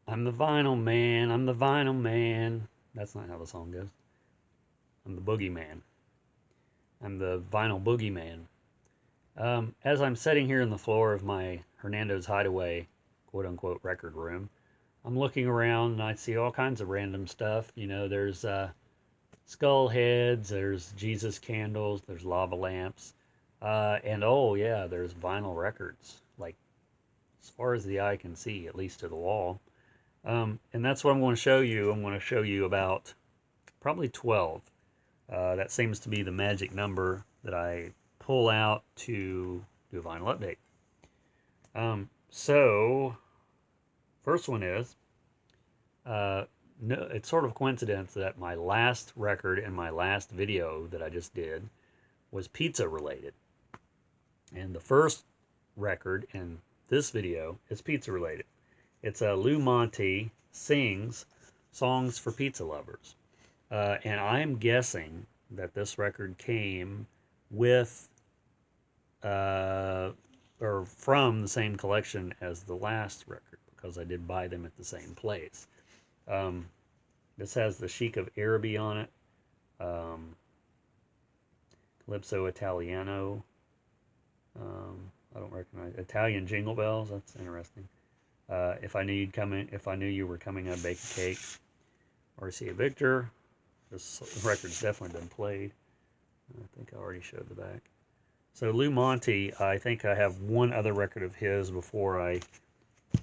I'm the vinyl man, I'm the vinyl man. That's not how the song goes. I'm the boogeyman. I'm the vinyl boogeyman. As I'm sitting here on the floor of my Hernando's Hideaway, quote unquote, record room, I'm looking around and I see all kinds of random stuff. You know, there's skull heads, there's Jesus candles, there's lava lamps, and oh, yeah, there's vinyl records, like as far as the eye can see, at least to the wall. And that's what I'm going to show you. I'm going to show you about probably 12. That seems to be the magic number that I pull out to do a vinyl update. So, first one is, no, it's sort of coincidence that my last record and my last video that I just did was pizza related. And the first record in this video is pizza related. It's Lou Monte sings songs for pizza lovers. And I'm guessing that this record came with or from the same collection as the last record because I did buy them at the same place. This has the Chic of Araby on it, Calypso Italiano. I don't recognize Italian Jingle Bells. That's interesting. If I knew you were coming, I'd bake a cake. RCA Victor. This record's definitely been played. I think I already showed the back. So Lou Monte, I think I have one other record of his before I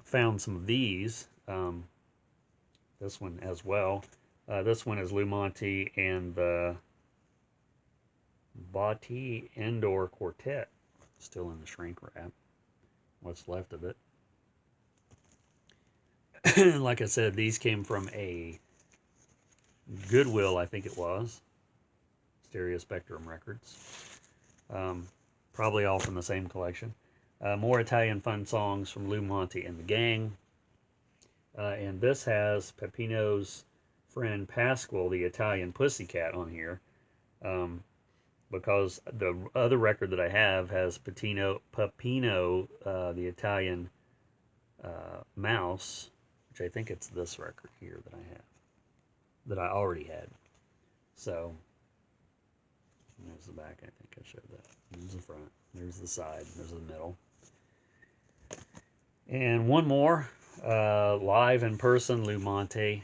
found some of these. This one as well. This one is Lou Monte and the Bati Endor Quartet. Still in the shrink wrap. What's left of it. Like I said, these came from a Goodwill, I think it was. Stereo Spectrum Records. Probably all from the same collection. More Italian fun songs from Lou Monte and the gang. And this has Peppino's friend Pasquale, the Italian pussycat, on here. Because the other record that I have has Peppino, the Italian mouse, which I think it's this record here that I have, that I already had. So, there's the back, I think I showed that. There's the front, there's the side, there's the middle. And one more, live in person, Lou Monte.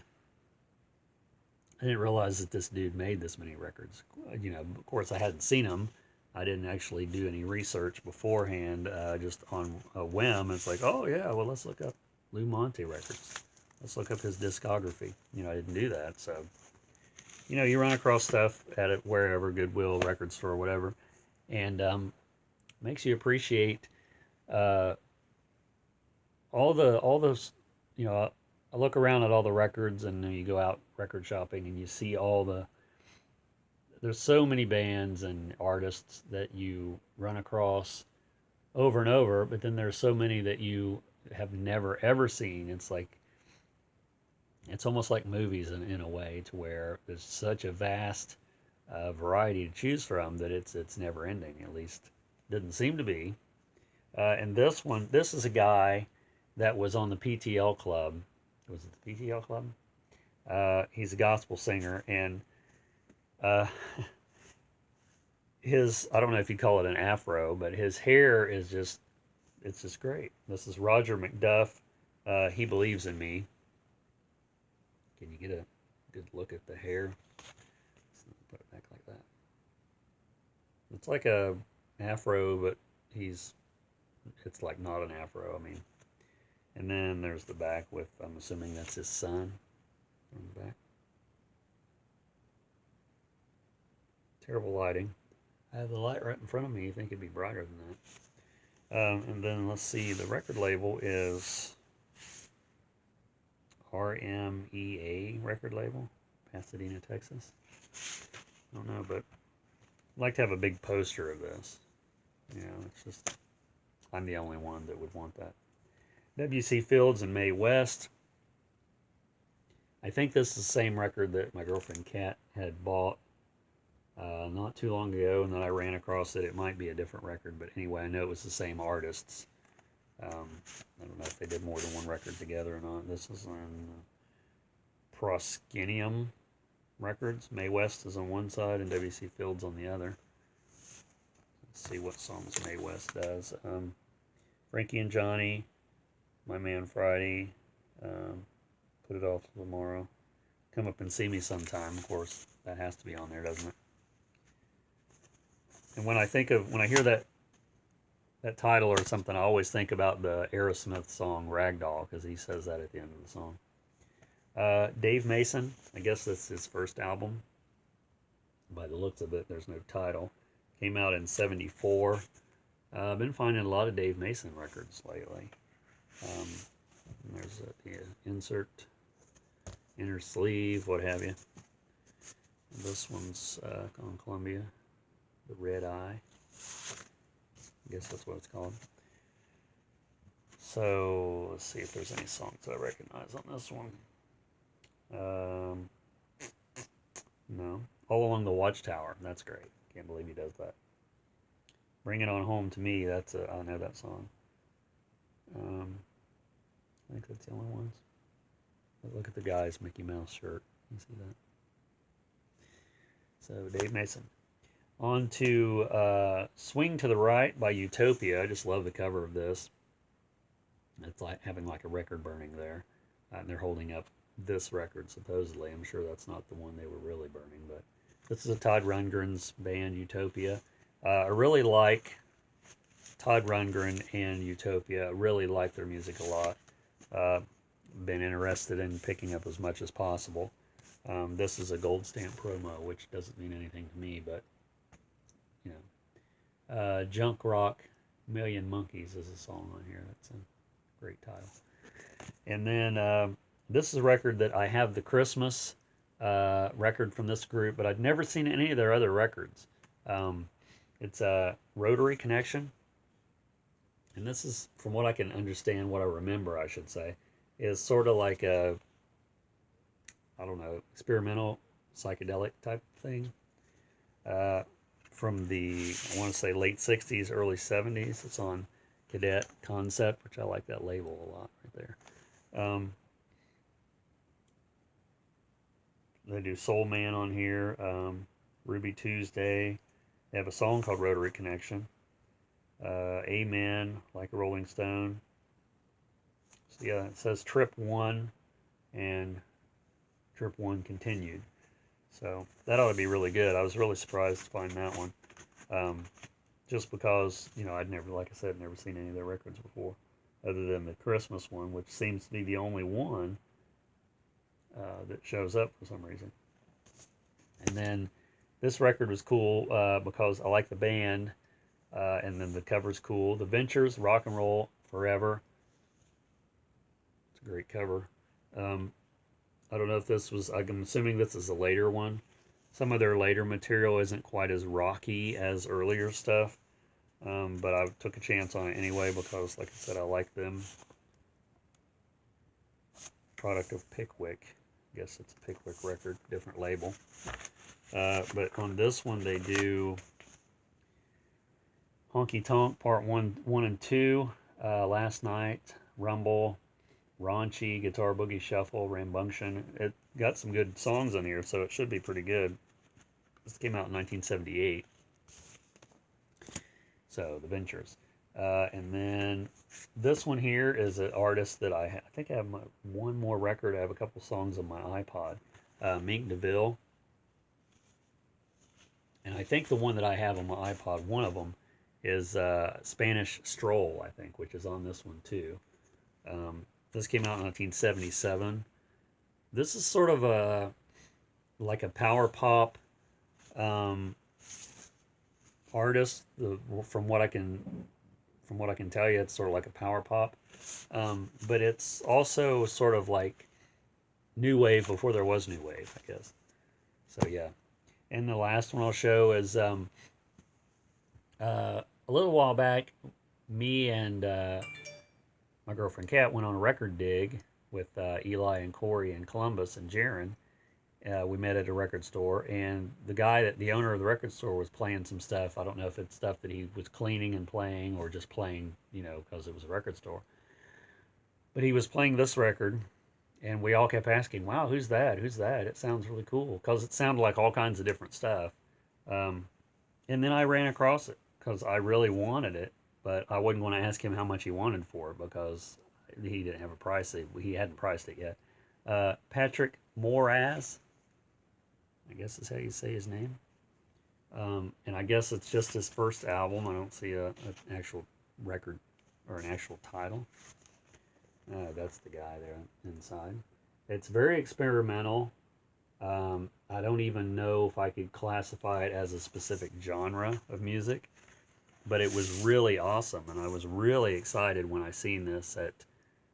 I didn't realize that this dude made this many records. You know, of course, I hadn't seen him. I didn't actually do any research beforehand, just on a whim. It's like, oh, yeah, well, let's look up Lou Monte records. Let's look up his discography. You know, I didn't do that. So, you know, you run across stuff at it wherever, Goodwill, record store, whatever, and makes you appreciate all those, you know, I look around at all the records, and then you go out record shopping and you see all the, there's so many bands and artists that you run across over and over, but then there's so many that you have never ever seen. It's like, it's almost like movies in a way, to where there's such a vast variety to choose from that it's never ending. At least doesn't seem to be. And this is a guy that was on the PTL Club. Was it the PTL Club? He's a gospel singer, and his, I don't know if you call it an afro, but his hair is just, it's just great. This is Roger Macduff. He Believes in Me. Can you get a good look at the hair? Put it back like that. It's like a afro, but it's like not an afro, I mean. And then there's the back with, I'm assuming that's his son on the back. Terrible lighting. I have the light right in front of me. You'd think it'd be brighter than that. And then let's see, the record label is RMEA record label, Pasadena, Texas. I don't know, but I'd like to have a big poster of this. You know, it's just, I'm the only one that would want that. W.C. Fields and Mae West. I think this is the same record that my girlfriend Kat had bought not too long ago, and then I ran across it. It might be a different record, but anyway, I know it was the same artists. I don't know if they did more than one record together or not. This is on Proscenium Records. Mae West is on one side and W.C. Fields on the other. Let's see what songs Mae West does. Frankie and Johnny, My Man Friday, Put It Off Till Tomorrow, Come Up and See Me Sometime. Of course, that has to be on there, doesn't it? And when I hear that title or something, I always think about the Aerosmith song Ragdoll, because he says that at the end of the song. Dave Mason, I guess that's his first album. By the looks of it, there's no title. Came out in '74. I've been finding a lot of Dave Mason records lately. There's the insert, inner sleeve, what have you. This one's on Columbia, The Red Eye. I guess that's what it's called. So let's see if there's any songs I recognize on this one. No. All Along the Watchtower. That's great. Can't believe he does that. Bring It On Home to Me. I know that song. I think that's the only ones. But look at the guy's Mickey Mouse shirt. You see that? So Dave Mason. On to Swing to the Right by Utopia. I just love the cover of this. It's like having like a record burning there. And they're holding up this record, supposedly. I'm sure that's not the one they were really burning, but this is a Todd Rundgren's band, Utopia. I really like Todd Rundgren and Utopia. I really like their music a lot. Been interested in picking up as much as possible. This is a gold stamp promo, which doesn't mean anything to me, but you know. Junk Rock Million Monkeys is a song on here. That's a great title. And then this is a record that I have, the Christmas record from this group, but I'd never seen any of their other records. It's a Rotary Connection. And this is, from what I can understand, what I remember, I should say, is sort of like a, I don't know, experimental psychedelic type thing. From the, I want to say, late 60s, early 70s. It's on Cadet Concept, which I like that label a lot right there. They do Soul Man on here, Ruby Tuesday. They have a song called Rotary Connection. Amen, Like a Rolling Stone. So yeah, it says Trip 1 and Trip 1 Continued. So that ought to be really good. I was really surprised to find that one. Just because, you know, I'd never, like I said, never seen any of their records before, other than the Christmas one, which seems to be the only one that shows up for some reason. And then this record was cool because I like the band, and then the cover's cool. The Ventures, Rock and Roll Forever. It's a great cover. I don't know if this was, I'm assuming this is a later one. Some of their later material isn't quite as rocky as earlier stuff, but I took a chance on it anyway because, like I said, I like them. Product of Pickwick. I guess it's a Pickwick record, different label. But on this one, they do Honky Tonk Part 1 and 2, Last Night, Rumble, Raunchy, Guitar Boogie Shuffle, Rambunction. It got some good songs on here, so it should be pretty good. This came out in 1978. So, The Ventures. And then this one here is an artist that I think I have one more record. I have a couple songs on my iPod. Mink DeVille. And I think the one that I have on my iPod, one of them, is Spanish Stroll, I think, which is on this one too. This came out in 1977. This is sort of like a power pop artist. From what I can tell you, it's sort of like a power pop, but it's also sort of like new wave before there was new wave, I guess. So yeah. And the last one I'll show is a little while back, me and my girlfriend Kat went on a record dig with Eli and Corey in Columbus and Jaron, We met at a record store, and the owner of the record store, was playing some stuff. I don't know if it's stuff that he was cleaning and playing, or just playing, because it was a record store. But he was playing this record, and we all kept asking, "Wow, who's that? Who's that? It sounds really cool," because it sounded like all kinds of different stuff. Um, and then I ran across it because I really wanted it, but I wasn't going to ask him how much he wanted for it because he didn't have a price. He hadn't priced it yet. Patrick Moraz, I guess is how you say his name. And I guess it's just his first album. I don't see an actual record or an actual title. That's the guy there inside. It's very experimental. I don't even know if I could classify it as a specific genre of music, but it was really awesome, and I was really excited when I seen this at,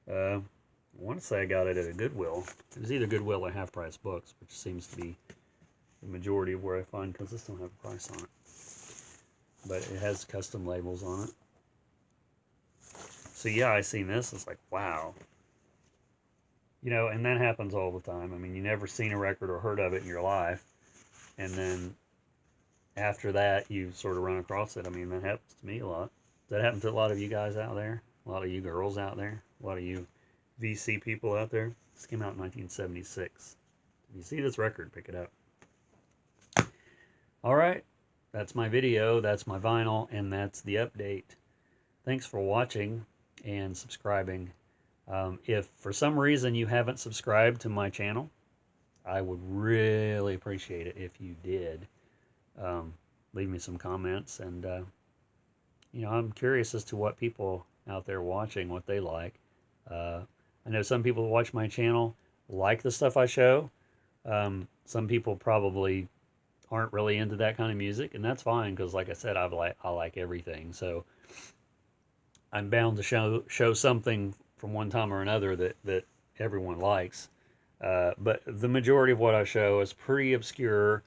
I want to say I got it at a Goodwill. It was either Goodwill or Half Price Books, which seems to be the majority of where I find, because this don't have a price on it. But it has custom labels on it. So yeah, I seen this, it's like, wow. And that happens all the time. I mean, you never seen a record or heard of it in your life, and then after that, you sort of run across it. I mean, that happens to me a lot. Does that happen to a lot of you guys out there? A lot of you girls out there? A lot of you VC people out there? This came out in 1976. If you see this record, pick it up. All right, that's my video, that's my vinyl, and that's the update. Thanks for watching and subscribing. If for some reason you haven't subscribed to my channel, I would really appreciate it if you did. Leave me some comments, and I'm curious as to what people out there watching, what they like. I know some people who watch my channel like the stuff I show. Some people probably aren't really into that kind of music, and that's fine, because like I said, I like everything. So I'm bound to show something from one time or another that everyone likes. But the majority of what I show is pretty obscure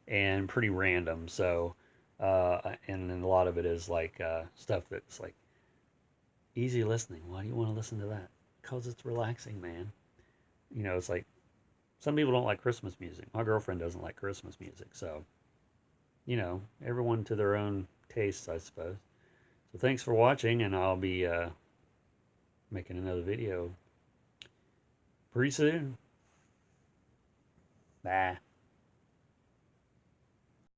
and pretty random. So, and then a lot of it is like stuff that's like easy listening. Why do you want to listen to that? Because it's relaxing, man. It's like, some people don't like Christmas music. My girlfriend doesn't like Christmas music. So, everyone to their own tastes, I suppose. So thanks for watching, and I'll be making another video pretty soon. Bye.